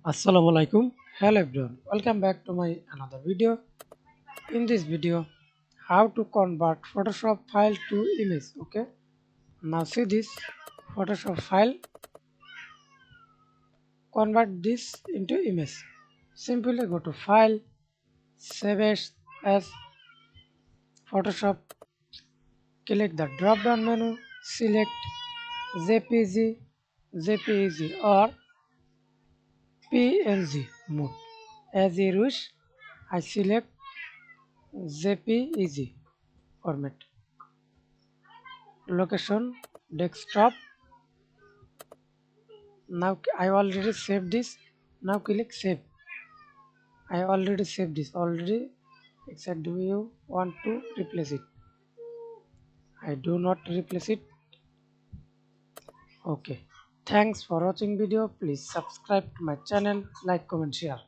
Assalamu alaikum. Hello everyone. Welcome back to my another video. In this video, how to convert Photoshop file to image. Okay. Now see this Photoshop file. Convert this into image. Simply go to File, Save as Photoshop. Click the drop down menu. Select JPG or PNG mode. As you wish, I select JPEG format. Location desktop. Now I already saved this. Now click save. I already saved this already. Except do you want to replace it? I do not replace it. Okay, thanks for watching video. Please subscribe to my channel, like, comment, share.